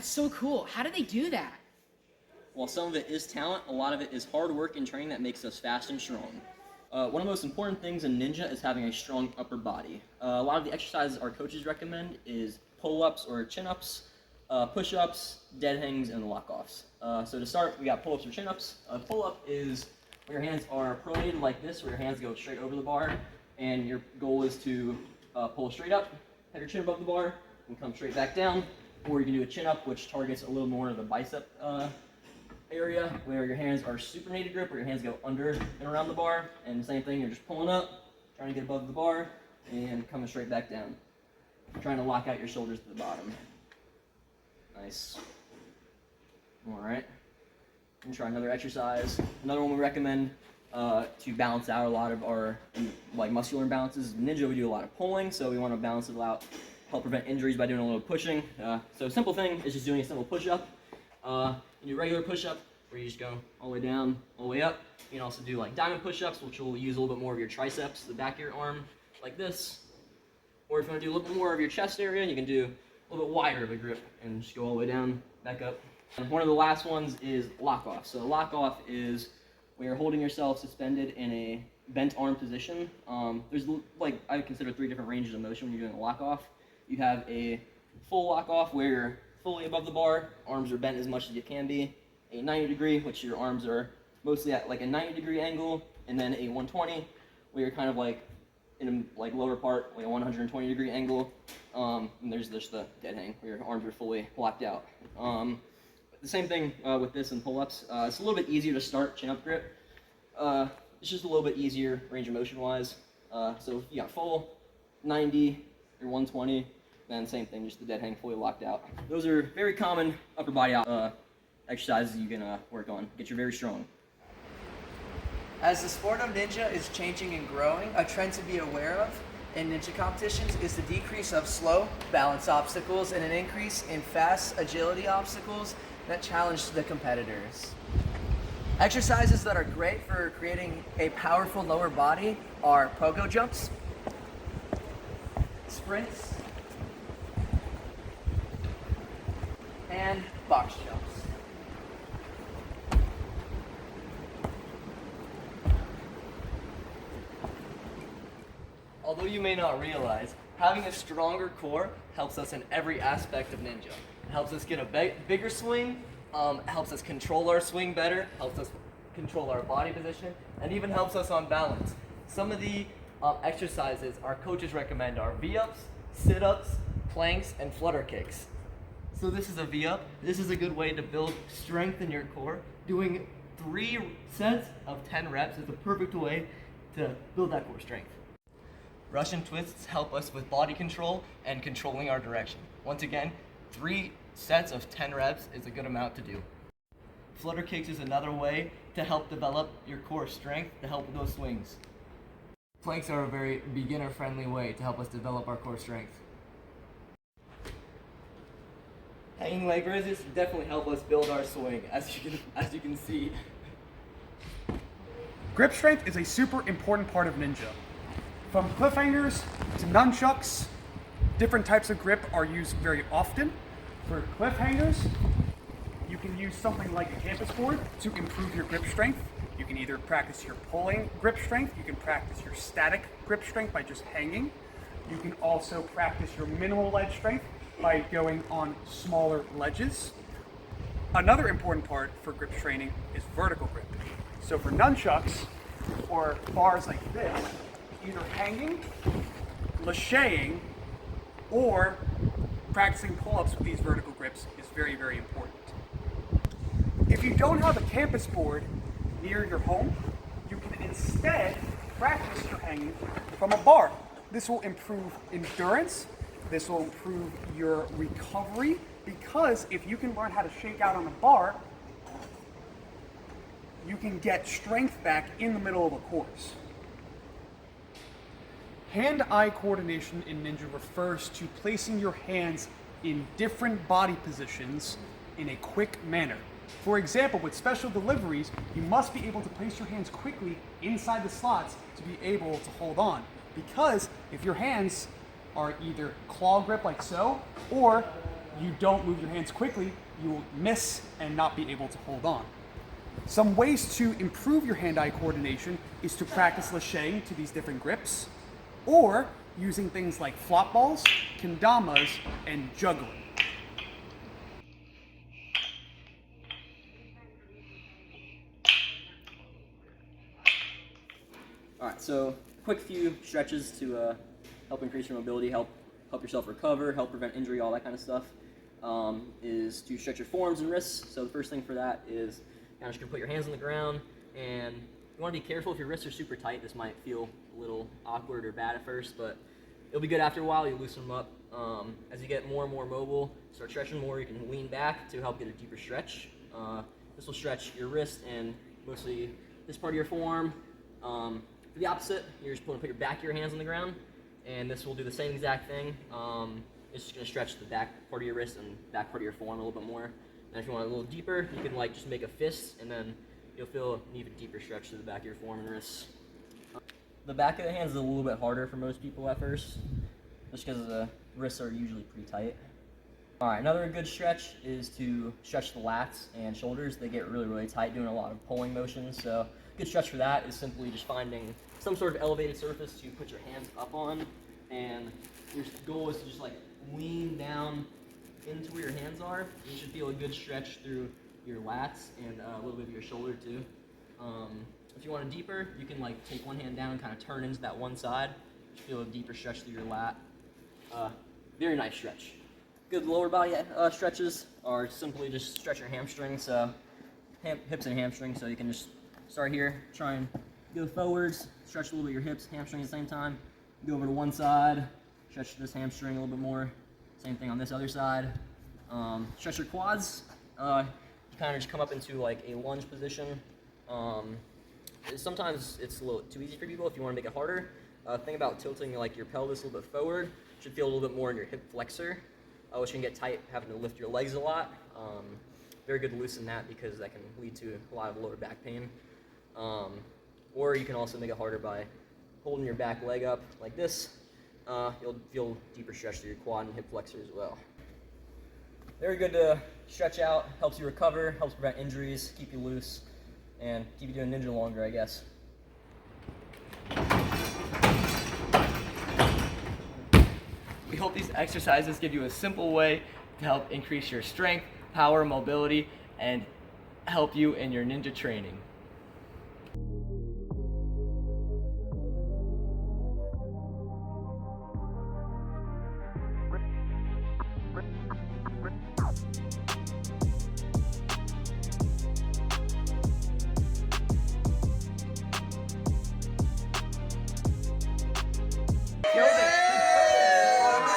so cool. How do they do that? While some of it is talent, a lot of it is hard work and training that makes us fast and strong. One of the most important things in ninja is having a strong upper body. A lot of the exercises our coaches recommend is pull-ups or chin-ups, push-ups, dead hangs, and lock-offs. So to start, we got pull-ups or chin-ups. A pull-up is where your hands are pronated like this, where your hands go straight over the bar, and your goal is to pull straight up, have your chin above the bar, and come straight back down. Or you can do a chin-up, which targets a little more of the bicep area, where your hands are supinated grip, where your hands go under and around the bar, and the same thing, you're just pulling up, trying to get above the bar, and coming straight back down. Trying to lock out your shoulders to the bottom. Nice. Alright. And try another exercise. Another one we recommend to balance out a lot of our muscular imbalances. In ninja, we do a lot of pulling, so we want to balance it out, help prevent injuries by doing a little pushing. So a simple thing is just doing a simple push-up. You do regular push-up, where you just go all the way down, all the way up. You can also do like diamond push-ups, which will use a little bit more of your triceps, the back of your arm, like this. Or if you want to do a little bit more of your chest area, you can do a little bit wider of a grip and just go all the way down, back up. And one of the last ones is lock-off. So lock-off is where you're holding yourself suspended in a bent arm position. There's I consider 3 different ranges of motion when you're doing a lock-off. You have a full lock-off where you're fully above the bar, arms are bent as much as you can be. A 90 degree, which your arms are mostly at like a 90-degree angle, and then a 120, where you're kind of like in a lower part, like a 120-degree angle. And there's just the dead hang, where your arms are fully locked out. The same thing with this and pull-ups. It's a little bit easier to start chin-up grip. It's just a little bit easier range of motion-wise. So you got full, 90, or 120. Then same thing, just the dead hang fully locked out. Those are very common upper body exercises you can work on. Get you very strong. As the sport of ninja is changing and growing, a trend to be aware of in ninja competitions is the decrease of slow balance obstacles and an increase in fast agility obstacles that challenge the competitors. Exercises that are great for creating a powerful lower body are pogo jumps, sprints, and box jumps. Although you may not realize, having a stronger core helps us in every aspect of ninja. It helps us get a bigger swing, helps us control our swing better, helps us control our body position, and even helps us on balance. Some of the exercises our coaches recommend are V-ups, sit-ups, planks, and flutter kicks. So this is a V-up. This is a good way to build strength in your core. Doing 3 sets of 10 reps is the perfect way to build that core strength. Russian twists help us with body control and controlling our direction. Once again, 3 sets of 10 reps is a good amount to do. Flutter kicks is another way to help develop your core strength to help with those swings. Planks are a very beginner-friendly way to help us develop our core strength. Hanging leg raises definitely help us build our swing, as you can see. Grip strength is a super important part of ninja. From cliffhangers to nunchucks, different types of grip are used very often. For cliffhangers, you can use something like a campus board to improve your grip strength. You can either practice your pulling grip strength, you can practice your static grip strength by just hanging. You can also practice your minimal ledge strength by going on smaller ledges. Another important part for grip training is vertical grip. So for nunchucks or bars like this, either hanging, lacheting, or practicing pull-ups with these vertical grips is very, very important. If you don't have a campus board near your home, you can instead practice your hanging from a bar. This will improve endurance. This will improve your recovery, because if you can learn how to shake out on a bar, you can get strength back in the middle of a course. Hand-eye coordination in ninja refers to placing your hands in different body positions in a quick manner. For example, with special deliveries, you must be able to place your hands quickly inside the slots to be able to hold on. Because if your hands are either claw grip like so, or you don't move your hands quickly, you will miss and not be able to hold on. Some ways to improve your hand-eye coordination is to practice lashaying to these different grips, or using things like flop balls, kendamas, and juggling. All right, so quick few stretches to help increase your mobility, help yourself recover, help prevent injury, all that kind of stuff, is to stretch your forearms and wrists. So the first thing for that is kind of just gonna put your hands on the ground, and you want to be careful if your wrists are super tight. This might feel a little awkward or bad at first, but it'll be good after a while. You loosen them up. As you get more and more mobile, start stretching more, you can lean back to help get a deeper stretch. This will stretch your wrist and mostly this part of your forearm. For the opposite, you're just going to put your back of your hands on the ground, and this will do the same exact thing. It's just going to stretch the back part of your wrist and back part of your forearm a little bit more. And if you want a little deeper, you can like just make a fist, and then you'll feel an even deeper stretch to the back of your forearm and wrists. The back of the hands is a little bit harder for most people at first, just because the wrists are usually pretty tight. All right, another good stretch is to stretch the lats and shoulders. They get really, really tight doing a lot of pulling motions. So a good stretch for that is simply just finding some sort of elevated surface to put your hands up on, and your goal is to just like lean down into where your hands are. You should feel a good stretch through your lats and a little bit of your shoulder too. If you want it deeper, you can like take one hand down and kind of turn into that one side. You feel a deeper stretch through your lat. Very nice stretch. Good lower body stretches are simply just stretch your hamstrings, hips and hamstrings. So you can just start here, try and go forwards, stretch a little bit your hips, hamstring at the same time. Go over to one side, stretch this hamstring a little bit more. Same thing on this other side. Stretch your quads. You kind of just come up into like a lunge position. Sometimes it's a little too easy for people if you want to make it harder. Think about tilting like your pelvis a little bit forward. You should feel a little bit more in your hip flexor, which can get tight having to lift your legs a lot. Very good to loosen that because that can lead to a lot of lower back pain. Or you can also make it harder by holding your back leg up like this. You'll feel deeper stretch through your quad and hip flexor as well. Very good to stretch out, helps you recover, helps prevent injuries, keep you loose, and keep you doing ninja longer, I guess. We hope these exercises give you a simple way to help increase your strength, power, mobility, and help you in your ninja training.